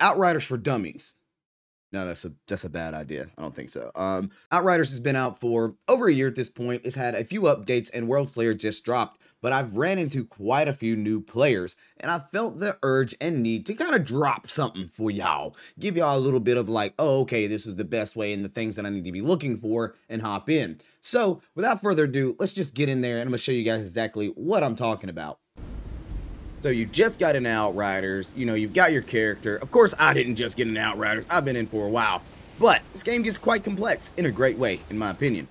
Outriders for Dummies. No, that's a bad idea. I don't think so. Outriders has been out for over a year at this point. It's had a few updates, and Worldslayer just dropped. But I've ran into quite a few new players, and I felt the urge and need to kind of drop something for y'all. Give y'all a little bit of like, oh, okay, this is the best way and the things that I need to be looking for, and hop in. So, without further ado, let's just get in there, and I'm going to show you guys exactly what I'm talking about. So you just got in Outriders, you know, you've got your character. Of course, I didn't just get in Outriders, I've been in for a while. But this game gets quite complex in a great way, in my opinion.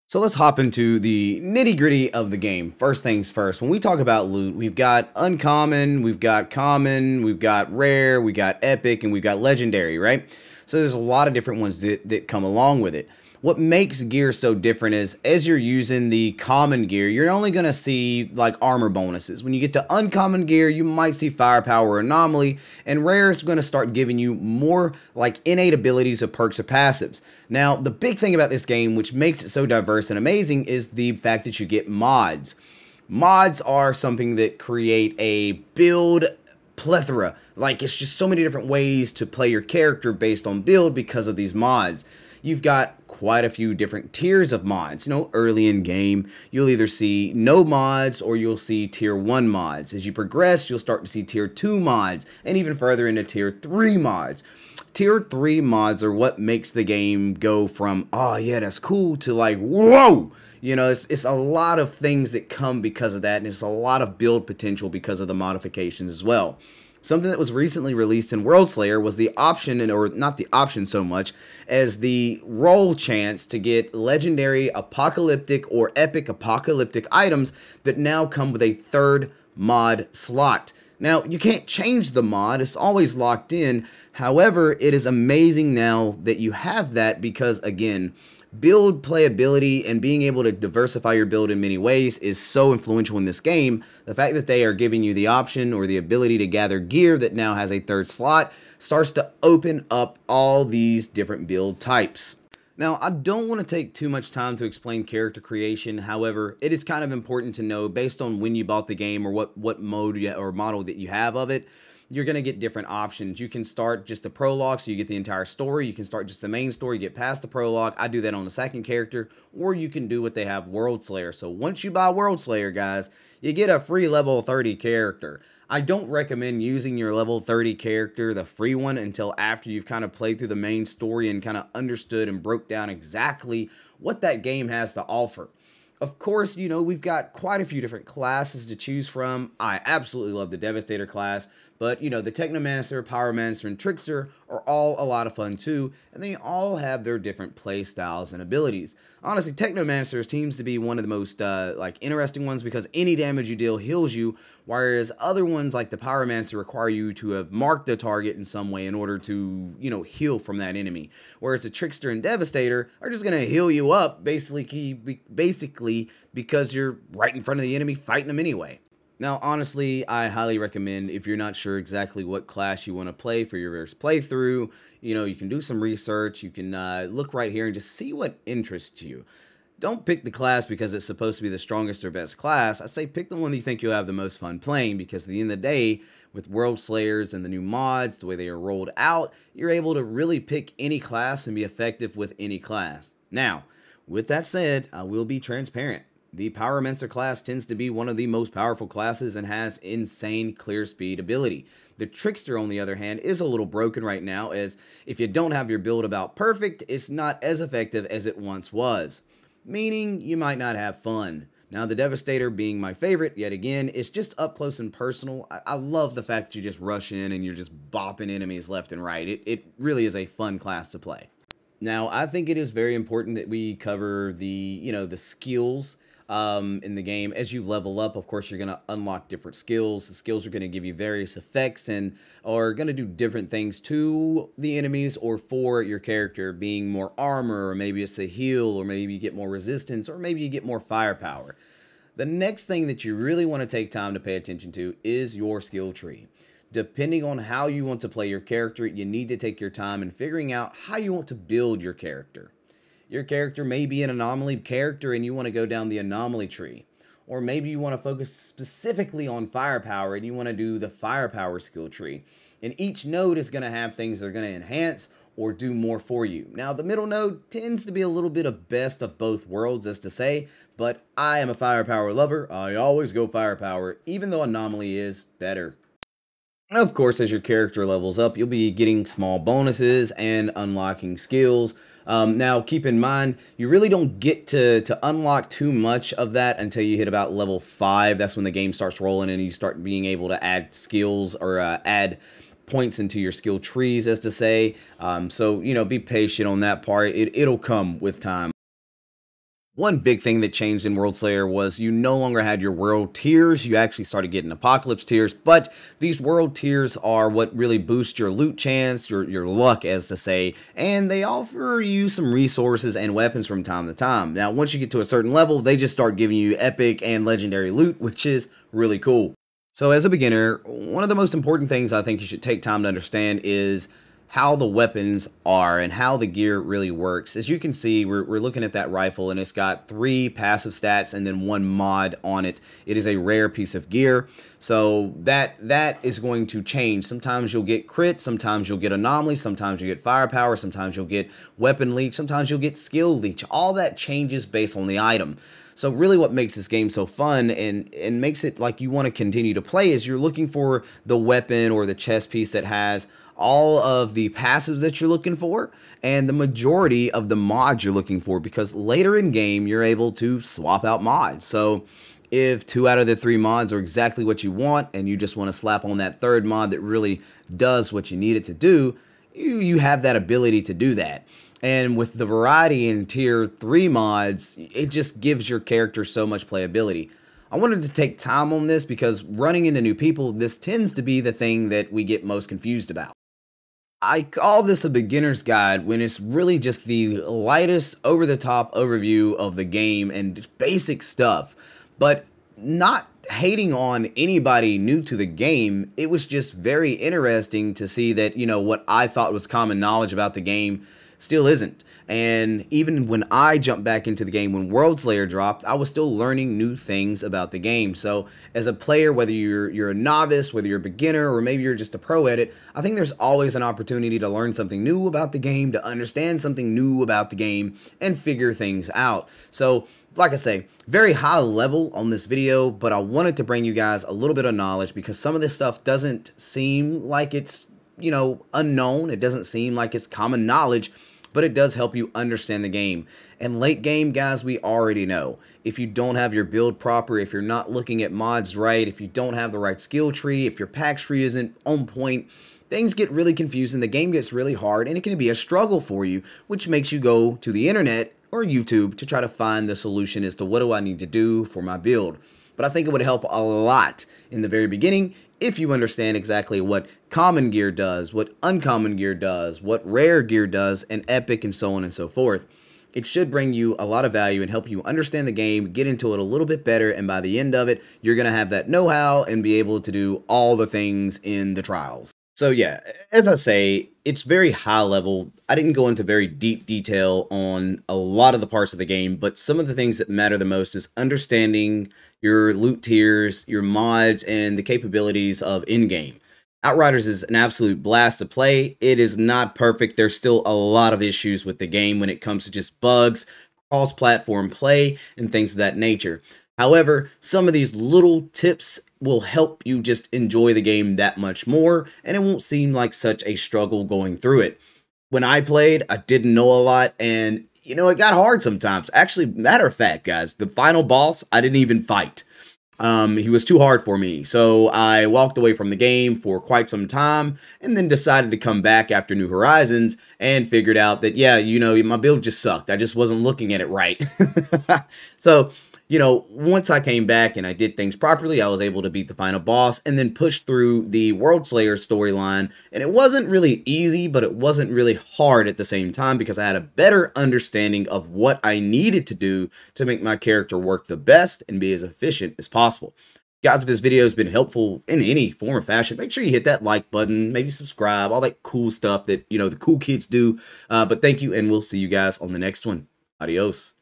So let's hop into the nitty-gritty of the game. First things first, when we talk about loot, we've got uncommon, we've got common, we've got rare, we got epic, and we've got legendary, right? So there's a lot of different ones that come along with it. What makes gear so different is, as you're using the common gear, you're only going to see like armor bonuses. When you get to uncommon gear, you might see firepower or anomaly, and rare is going to start giving you more like innate abilities of perks or passives. Now, the big thing about this game, which makes it so diverse and amazing, is the fact that you get mods. Mods are something that create a build plethora. Like, it's just so many different ways to play your character based on build because of these mods. You've got quite a few different tiers of mods. You know, early in game, you'll either see no mods or you'll see tier 1 mods. As you progress, you'll start to see tier 2 mods and even further into tier 3 mods. Tier 3 mods are what makes the game go from, oh yeah, that's cool, to like, whoa! You know, it's a lot of things that come because of that, and it's a lot of build potential because of the modifications as well. Something that was recently released in Worldslayer was the option, or not the option so much, as the roll chance to get legendary apocalyptic or epic apocalyptic items that now come with a third mod slot. Now, you can't change the mod, it's always locked in. However, it is amazing now that you have that because, again, build playability and being able to diversify your build in many ways is so influential in this game. The fact that they are giving you the option or the ability to gather gear that now has a third slot starts to open up all these different build types. Now, I don't want to take too much time to explain character creation. However, it is kind of important to know based on when you bought the game or what mode or model that you have of it. You're going to get different options. You can start just the prologue, so you get the entire story. You can start just the main story, get past the prologue. I do that on the second character. Or you can do what they have, Worldslayer. So once you buy Worldslayer, guys, you get a free level 30 character. I don't recommend using your level 30 character, the free one, until after you've kind of played through the main story and kind of understood and broke down exactly what that game has to offer. Of course, you know, we've got quite a few different classes to choose from. I absolutely love the Devastator class. But, you know, the Technomancer, Pyromancer, and Trickster are all a lot of fun too, and they all have their different play styles and abilities. Honestly, Technomancer seems to be one of the most, like, interesting ones because any damage you deal heals you, whereas other ones like the Pyromancer require you to have marked the target in some way in order to, you know, heal from that enemy. Whereas the Trickster and Devastator are just going to heal you up, basically because you're right in front of the enemy fighting them anyway. Now, honestly, I highly recommend if you're not sure exactly what class you want to play for your first playthrough, you know, you can do some research, you can look right here and just see what interests you. Don't pick the class because it's supposed to be the strongest or best class. I say pick the one that you think you'll have the most fun playing because at the end of the day, with Worldslayers and the new mods, the way they are rolled out, you're able to really pick any class and be effective with any class. Now, with that said, I will be transparent. The Pyromancer class tends to be one of the most powerful classes and has insane clear speed ability. The Trickster, on the other hand, is a little broken right now, as if you don't have your build about perfect, it's not as effective as it once was. Meaning, you might not have fun. Now, the Devastator being my favorite, yet again, it's just up close and personal. I love the fact that you just rush in and you're just bopping enemies left and right. It really is a fun class to play. Now, I think it is very important that we cover the, you know, the skills in the game. As you level up, of course, you're going to unlock different skills. The skills are going to give you various effects and are going to do different things to the enemies or for your character, being more armor, or maybe it's a heal, or maybe you get more resistance, or maybe you get more firepower. The next thing that you really want to take time to pay attention to is your skill tree. Depending on how you want to play your character, you need to take your time in figuring out how you want to build your character. Your character may be an anomaly character and you want to go down the anomaly tree. Or maybe you want to focus specifically on firepower and you want to do the firepower skill tree. and each node is going to have things that are going to enhance or do more for you. Now, the middle node tends to be a little bit of best of both worlds, as to say, but I am a firepower lover. I always go firepower, even though anomaly is better. Of course, as your character levels up, you'll be getting small bonuses and unlocking skills. Now, keep in mind, you really don't get to unlock too much of that until you hit about level 5. That's when the game starts rolling and you start being able to add skills or add points into your skill trees, as to say. So, you know, be patient on that part. It'll come with time. One big thing that changed in Worldslayer was you no longer had your world tiers. You actually started getting apocalypse tiers, but these world tiers are what really boost your loot chance, your luck, as to say, and they offer you some resources and weapons from time to time. Now, once you get to a certain level, they just start giving you epic and legendary loot, which is really cool. So as a beginner, one of the most important things I think you should take time to understand is how the weapons are and how the gear really works. As you can see, we're looking at that rifle, and it's got 3 passive stats and then 1 mod on it. It is a rare piece of gear, so that is going to change. Sometimes you'll get crit, sometimes you'll get anomaly, sometimes you get firepower, sometimes you'll get weapon leech, sometimes you'll get skill leech. All that changes based on the item. So really what makes this game so fun and makes it like you want to continue to play is you're looking for the weapon or the chest piece that has all of the passives that you're looking for and the majority of the mods you're looking for, because later in game you're able to swap out mods. So if 2 out of the 3 mods are exactly what you want and you just want to slap on that 3rd mod that really does what you need it to do, you have that ability to do that. And with the variety in tier 3 mods, it just gives your character so much playability. I wanted to take time on this because running into new people, this tends to be the thing that we get most confused about. I call this a beginner's guide when it's really just the lightest over-the-top overview of the game and just basic stuff, but not hating on anybody new to the game. It was just very interesting to see that, you know, what I thought was common knowledge about the game still isn't. And even when I jumped back into the game when Worldslayer dropped, I was still learning new things about the game. So as a player, whether you're a novice, whether you're a beginner, or maybe you're just a pro at it, I think there's always an opportunity to learn something new about the game, to understand something new about the game, and figure things out. So like I say, very high level on this video, but I wanted to bring you guys a little bit of knowledge because some of this stuff doesn't seem like it's, you know, unknown. It doesn't seem like it's common knowledge, but it does help you understand the game. And late game, guys, we already know. If you don't have your build proper, if you're not looking at mods right, if you don't have the right skill tree, if your pack tree isn't on point, things get really confusing, the game gets really hard, and it can be a struggle for you, which makes you go to the internet or YouTube to try to find the solution as to what do I need to do for my build. But I think it would help a lot in the very beginning if you understand exactly what common gear does, what uncommon gear does, what rare gear does, and epic, and so on and so forth. It should bring you a lot of value and help you understand the game, get into it a little bit better, and by the end of it, you're going to have that know-how and be able to do all the things in the trials. So yeah, as I say, it's very high level. I didn't go into very deep detail on a lot of the parts of the game, but some of the things that matter the most is understanding your loot tiers, your mods, and the capabilities of in-game. Outriders is an absolute blast to play. It is not perfect. There's still a lot of issues with the game when it comes to just bugs, cross-platform play, and things of that nature. However, some of these little tips will help you just enjoy the game that much more, and it won't seem like such a struggle going through it. When I played, I didn't know a lot, and you know, it got hard sometimes. Actually, matter of fact, guys, the final boss, I didn't even fight. He was too hard for me, so I walked away from the game for quite some time, and then decided to come back after New Horizons, and figured out that, yeah, you know, my build just sucked. I just wasn't looking at it right. So, you know, once I came back and I did things properly, I was able to beat the final boss and then push through the Worldslayer storyline. And it wasn't really easy, but it wasn't really hard at the same time because I had a better understanding of what I needed to do to make my character work the best and be as efficient as possible. Guys, if this video has been helpful in any form or fashion, make sure you hit that like button, maybe subscribe, all that cool stuff that, you know, the cool kids do. But thank you, and we'll see you guys on the next one. Adios.